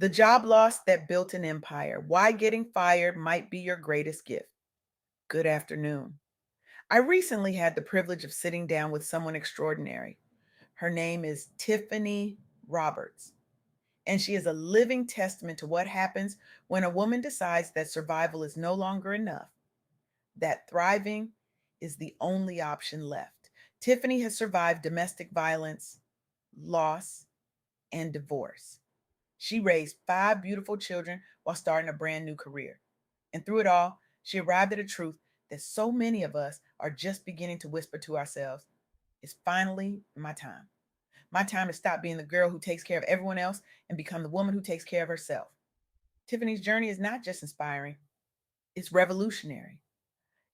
The job loss that built an empire. Why getting fired might be your greatest gift. Good afternoon. I recently had the privilege of sitting down with someone extraordinary. Her name is Tiffani Roberts, and she is a living testament to what happens when a woman decides that survival is no longer enough, that thriving is the only option left. Tiffany has survived domestic violence, loss, and divorce. She raised five beautiful children while starting a brand new career. And through it all, she arrived at a truth that so many of us are just beginning to whisper to ourselves: it's finally my time. My time to stop being the girl who takes care of everyone else and become the woman who takes care of herself. Tiffany's journey is not just inspiring, it's revolutionary.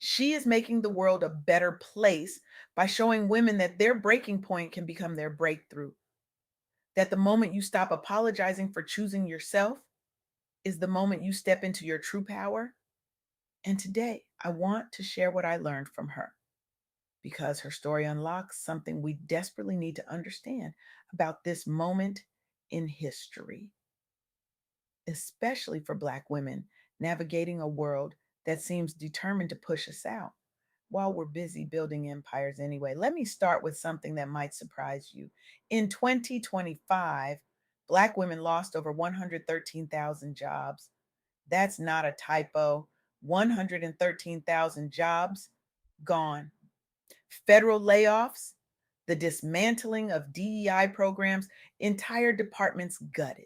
She is making the world a better place by showing women that their breaking point can become their breakthrough. That the moment you stop apologizing for choosing yourself is the moment you step into your true power. And today, I want to share what I learned from her because her story unlocks something we desperately need to understand about this moment in history, especially for Black women navigating a world that seems determined to push us out while we're busy building empires anyway. Let me start with something that might surprise you. In 2025, Black women lost over 113,000 jobs. That's not a typo. 113,000 jobs gone. Federal layoffs, the dismantling of DEI programs, entire departments gutted.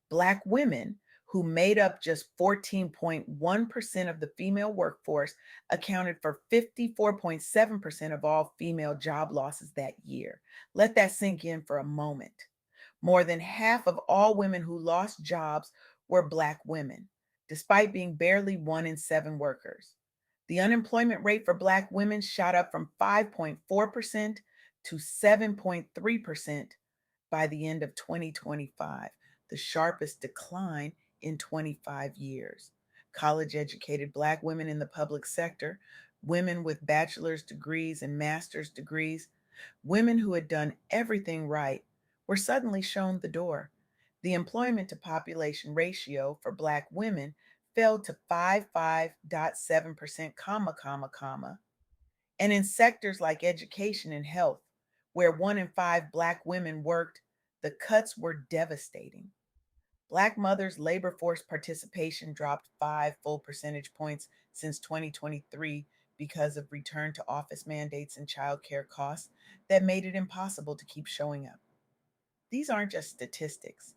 Black women, who made up just 14.1% of the female workforce, accounted for 54.7% of all female job losses that year. Let that sink in for a moment. More than half of all women who lost jobs were Black women, despite being barely one in seven workers. The unemployment rate for Black women shot up from 5.4% to 7.3% by the end of 2025, the sharpest decline in 25 years. College educated Black women in the public sector, women with bachelor's degrees and master's degrees, women who had done everything right were suddenly shown the door. The employment to population ratio for Black women fell to 55.7%, comma. And in sectors like education and health, where one in five Black women worked, the cuts were devastating. Black mothers' labor force participation dropped 5 full percentage points since 2023 because of return to office mandates and childcare costs that made it impossible to keep showing up. These aren't just statistics,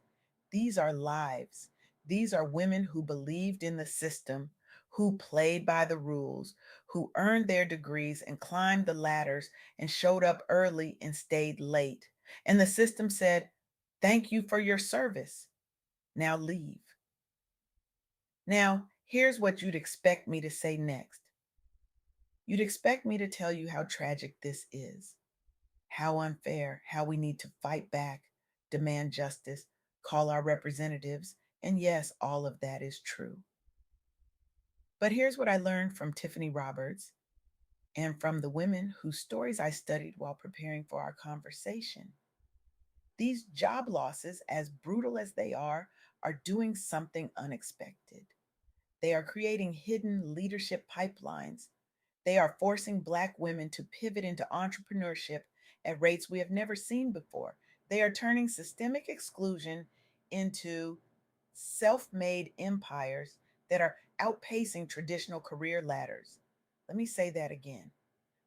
these are lives. These are women who believed in the system, who played by the rules, who earned their degrees and climbed the ladders and showed up early and stayed late. And the system said, "Thank you for your service. Now leave." Now, here's what you'd expect me to say next. You'd expect me to tell you how tragic this is, how unfair, how we need to fight back, demand justice, call our representatives, and yes, all of that is true. But here's what I learned from Tiffani Roberts and from the women whose stories I studied while preparing for our conversation. These job losses, as brutal as they are doing something unexpected. They are creating hidden leadership pipelines. They are forcing Black women to pivot into entrepreneurship at rates we have never seen before. They are turning systemic exclusion into self made empires that are outpacing traditional career ladders. Let me say that again.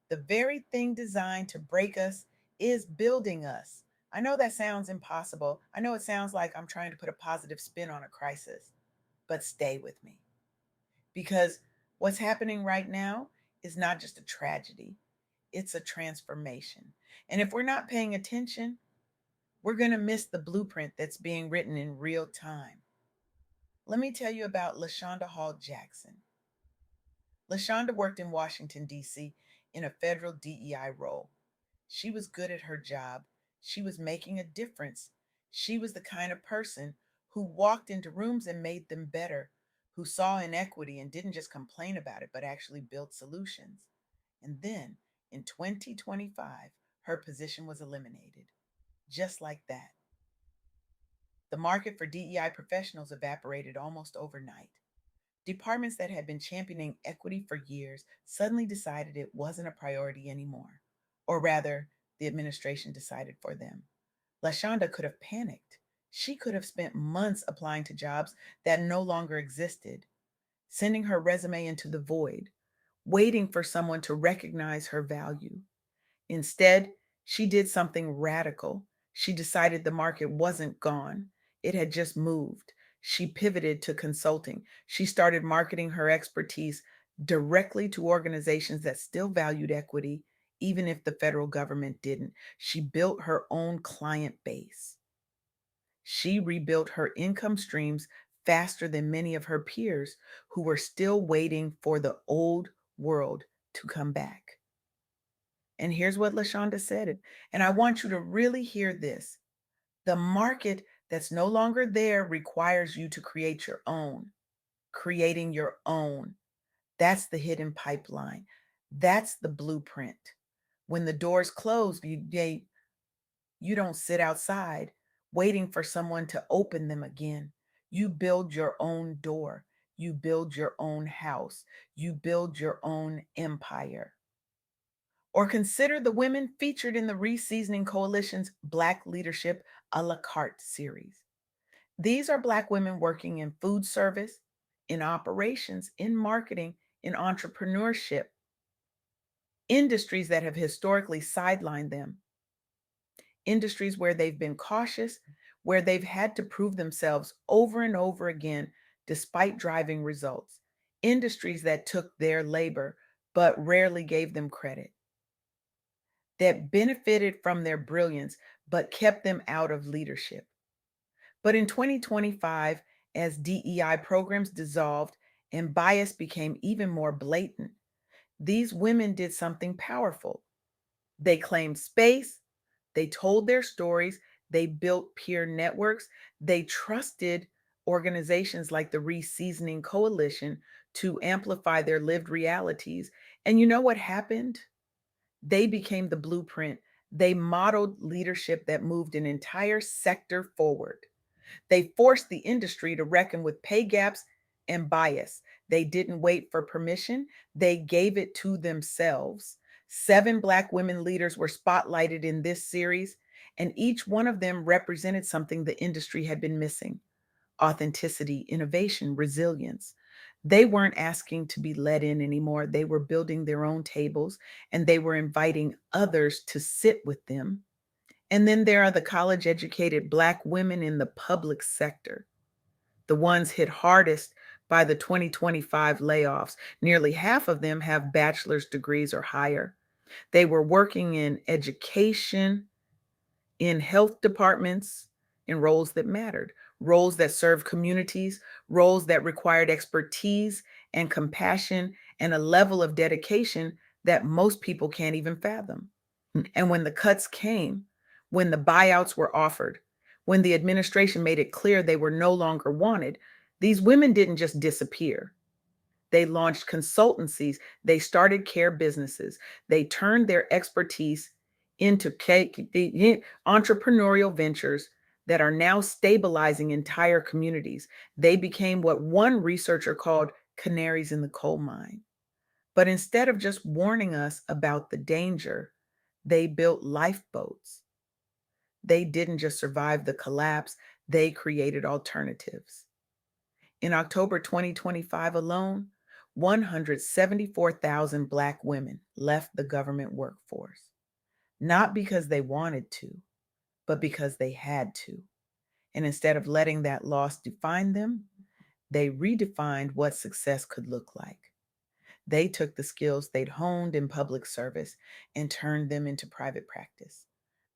The very thing designed to break us is building us. I know that sounds impossible. I know it sounds like I'm trying to put a positive spin on a crisis, but stay with me. Because what's happening right now is not just a tragedy, it's a transformation. And if we're not paying attention, we're going to miss the blueprint that's being written in real time. Let me tell you about LaShonda Hall Jackson. LaShonda worked in Washington, D.C. in a federal DEI role. She was good at her job. She was making a difference. She was the kind of person who walked into rooms and made them better, who saw inequity and didn't just complain about it, but actually built solutions. And then in 2025, her position was eliminated, just like that. The market for DEI professionals evaporated almost overnight. Departments that had been championing equity for years suddenly decided it wasn't a priority anymore. Or rather, the administration decided for them. LaShonda could have panicked. She could have spent months applying to jobs that no longer existed, sending her resume into the void, waiting for someone to recognize her value. Instead, she did something radical. She decided the market wasn't gone, it had just moved. She pivoted to consulting. She started marketing her expertise directly to organizations that still valued equity, even if the federal government didn't. She built her own client base. She rebuilt her income streams faster than many of her peers who were still waiting for the old world to come back. And here's what LaShonda said. And I want you to really hear this. The market that's no longer there requires you to create your own. Creating your own. That's the hidden pipeline. That's the blueprint. When the doors close, you don't sit outside waiting for someone to open them again. You build your own door. You build your own house. You build your own empire. Or consider the women featured in the Reseasoning Coalition's Black Leadership a la carte series. These are Black women working in food service, in operations, in marketing, in entrepreneurship, industries that have historically sidelined them, industries where they've been cautious, where they've had to prove themselves over and over again despite driving results, industries that took their labor but rarely gave them credit, that benefited from their brilliance but kept them out of leadership. But in 2025, as DEI programs dissolved and bias became even more blatant, these women did something powerful. They claimed space, they told their stories, they built peer networks, they trusted organizations like the Reseasoning Coalition to amplify their lived realities. And you know what happened? They became the blueprint. They modeled leadership that moved an entire sector forward. They forced the industry to reckon with pay gaps and bias. They didn't wait for permission, they gave it to themselves. 7 Black women leaders were spotlighted in this series, and each one of them represented something the industry had been missing: authenticity, innovation, resilience. They weren't asking to be let in anymore. They were building their own tables and they were inviting others to sit with them. And then there are the college educated Black women in the public sector, the ones hit hardest by the 2025 layoffs. Nearly half of them have bachelor's degrees or higher. They were working in education, in health departments, in roles that mattered, roles that served communities, roles that required expertise and compassion and a level of dedication that most people can't even fathom. And when the cuts came, when the buyouts were offered, when the administration made it clear they were no longer wanted, these women didn't just disappear. They launched consultancies, they started care businesses, they turned their expertise into entrepreneurial ventures that are now stabilizing entire communities. They became what one researcher called canaries in the coal mine. But instead of just warning us about the danger, they built lifeboats. They didn't just survive the collapse, they created alternatives. In October 2025 alone, 174,000 Black women left the government workforce, not because they wanted to, but because they had to. And instead of letting that loss define them, they redefined what success could look like. They took the skills they'd honed in public service and turned them into private practice.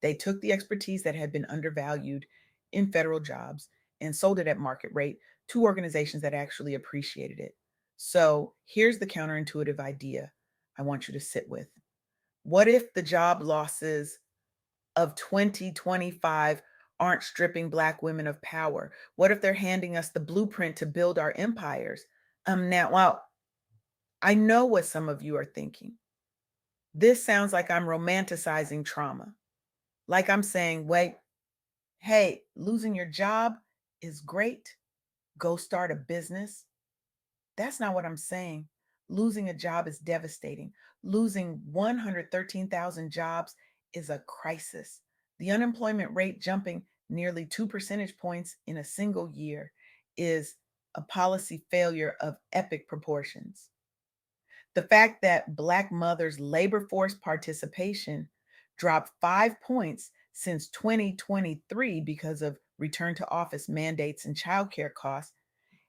They took the expertise that had been undervalued in federal jobs and sold it at market rate to organizations that actually appreciated it. So here's the counterintuitive idea I want you to sit with. What if the job losses of 2025 aren't stripping Black women of power? What if they're handing us the blueprint to build our empires? Well, I know what some of you are thinking. This sounds like I'm romanticizing trauma. Like I'm saying, wait, Hey, losing your job is great. Go start a business. That's not what I'm saying. Losing a job is devastating. Losing 113,000 jobs is a crisis. The unemployment rate jumping nearly 2 percentage points in a single year is a policy failure of epic proportions. The fact that Black mothers' labor force participation dropped 5 points since 2023 because of return to office mandates and childcare costs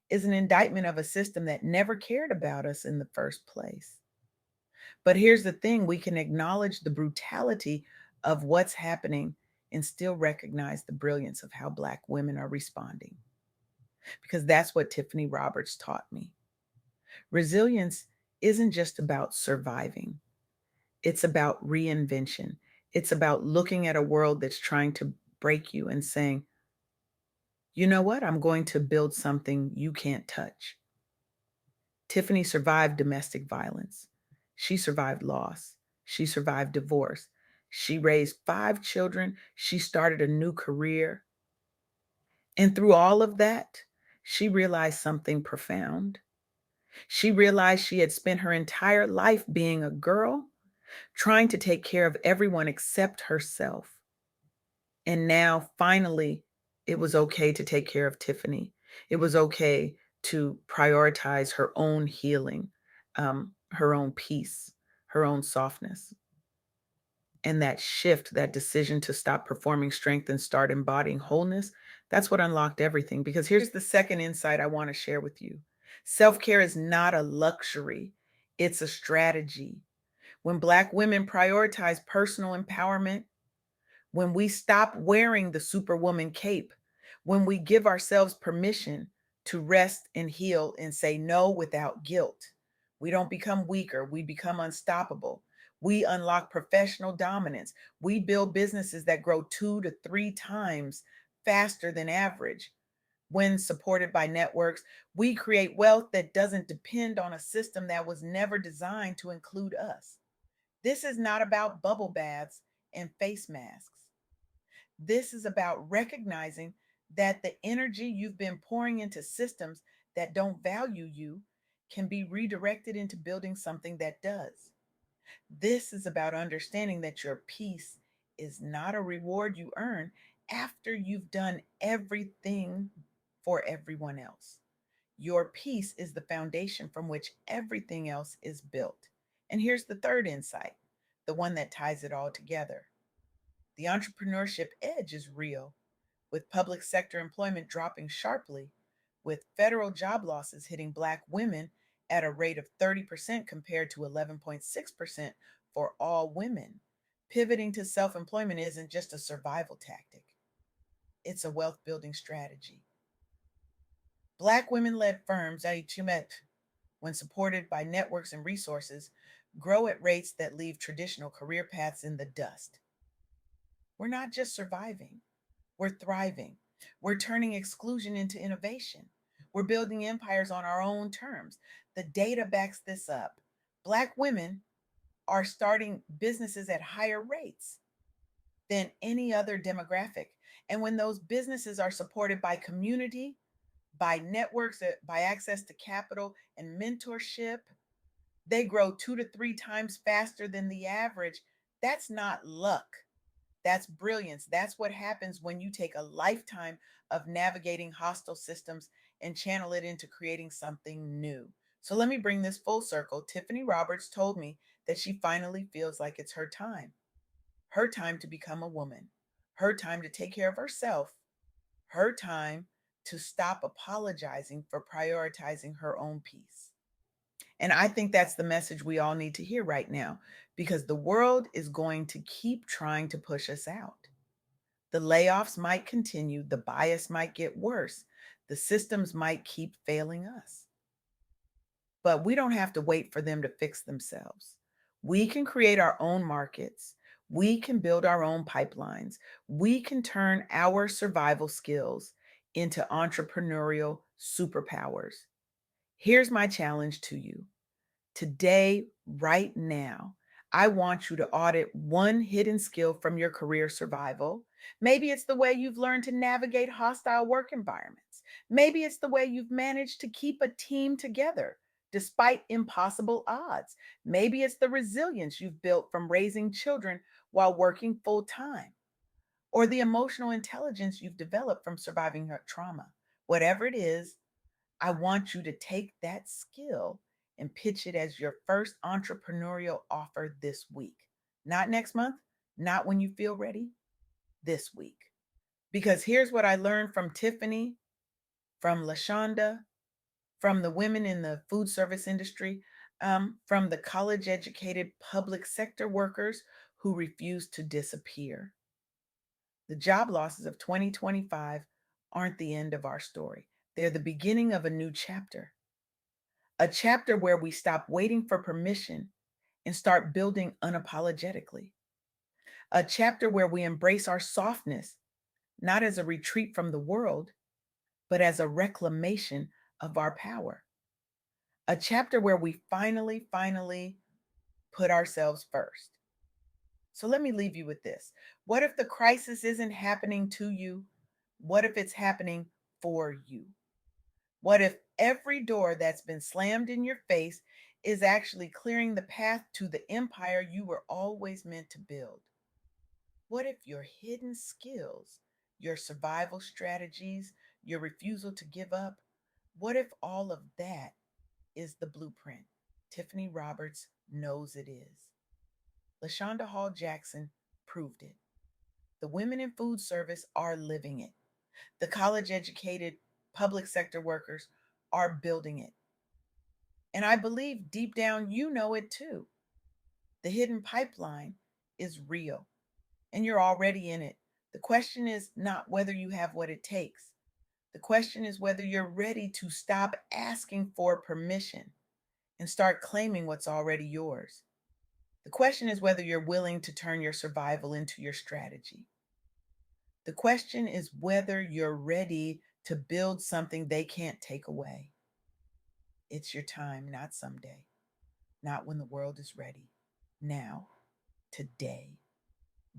is an indictment of a system that never cared about us in the first place. But here's the thing, we can acknowledge the brutality of what's happening and still recognize the brilliance of how Black women are responding. Because that's what Tiffani Roberts taught me. Resilience isn't just about surviving, it's about reinvention. It's about looking at a world that's trying to break you and saying, you know what? I'm going to build something you can't touch. Tiffani survived domestic violence. She survived loss. She survived divorce. She raised 5 children. She started a new career. And through all of that, she realized something profound. She realized she had spent her entire life being a girl, trying to take care of everyone except herself. And now, finally, it was okay to take care of Tiffani. It was okay to prioritize her own healing, her own peace, her own softness. And that shift, that decision to stop performing strength and start embodying wholeness, that's what unlocked everything. Because here's the second insight I want to share with you: self care is not a luxury, it's a strategy. When Black women prioritize personal empowerment, when we stop wearing the superwoman cape, when we give ourselves permission to rest and heal and say no without guilt, we don't become weaker, we become unstoppable. We unlock professional dominance. We build businesses that grow 2 to 3 times faster than average. When supported by networks, we create wealth that doesn't depend on a system that was never designed to include us. This is not about bubble baths and face masks. This is about recognizing that the energy you've been pouring into systems that don't value you can be redirected into building something that does. This is about understanding that your peace is not a reward you earn after you've done everything for everyone else. Your peace is the foundation from which everything else is built. And here's the third insight, the one that ties it all together. The entrepreneurship edge is real, with public sector employment dropping sharply, with federal job losses hitting Black women at a rate of 30% compared to 11.6% for all women. Pivoting to self employment isn't just a survival tactic, it's a wealth building strategy. Black women led firms, when supported by networks and resources, grow at rates that leave traditional career paths in the dust. We're not just surviving, we're thriving. We're turning exclusion into innovation. We're building empires on our own terms. The data backs this up. Black women are starting businesses at higher rates than any other demographic. And when those businesses are supported by community, by networks, by access to capital and mentorship, they grow 2 to 3 times faster than the average. That's not luck. That's brilliance. That's what happens when you take a lifetime of navigating hostile systems and channel it into creating something new. So let me bring this full circle. Tiffani Roberts told me that she finally feels like it's her time to become a woman, her time to take care of herself, her time to stop apologizing for prioritizing her own peace. And I think that's the message we all need to hear right now, because the world is going to keep trying to push us out. The layoffs might continue, the bias might get worse, the systems might keep failing us. But we don't have to wait for them to fix themselves. We can create our own markets. We can build our own pipelines. We can turn our survival skills into entrepreneurial superpowers. Here's my challenge to you. Today, right now, I want you to audit one hidden skill from your career survival. Maybe it's the way you've learned to navigate hostile work environments. Maybe it's the way you've managed to keep a team together despite impossible odds. Maybe it's the resilience you've built from raising children while working full time, or the emotional intelligence you've developed from surviving trauma. Whatever it is, I want you to take that skill and pitch it as your first entrepreneurial offer this week. Not next month, not when you feel ready, this week. Because here's what I learned from Tiffani, from LaShonda, from the women in the food service industry, from the college educated public sector workers who refuse to disappear. The job losses of 2025 aren't the end of our story, they're the beginning of a new chapter. A chapter where we stop waiting for permission and start building unapologetically. A chapter where we embrace our softness, not as a retreat from the world, but as a reclamation of our power. A chapter where we finally put ourselves first. So let me leave you with this. What if the crisis isn't happening to you? What if it's happening for you? What if every door that's been slammed in your face is actually clearing the path to the empire you were always meant to build? What if your hidden skills, your survival strategies, your refusal to give up, what if all of that is the blueprint? Tiffani Roberts knows it is. LaShonda Hall Jackson proved it. The women in food service are living it. The college educated public sector workers are building it. And I believe deep down you know it too. The hidden pipeline is real and you're already in it. The question is not whether you have what it takes. The question is whether you're ready to stop asking for permission and start claiming what's already yours. The question is whether you're willing to turn your survival into your strategy. The question is whether you're ready to build something they can't take away. It's your time, not someday, not when the world is ready. Now, today,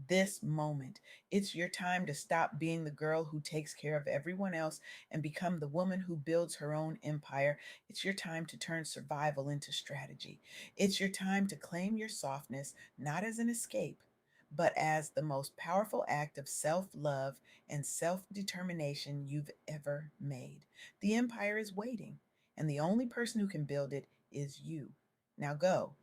this moment. It's your time to stop being the girl who takes care of everyone else and become the woman who builds her own empire. It's your time to turn survival into strategy. It's your time to claim your softness, not as an escape, but as the most powerful act of self love and self determination you've ever made. The empire is waiting, and the only person who can build it is you. Now go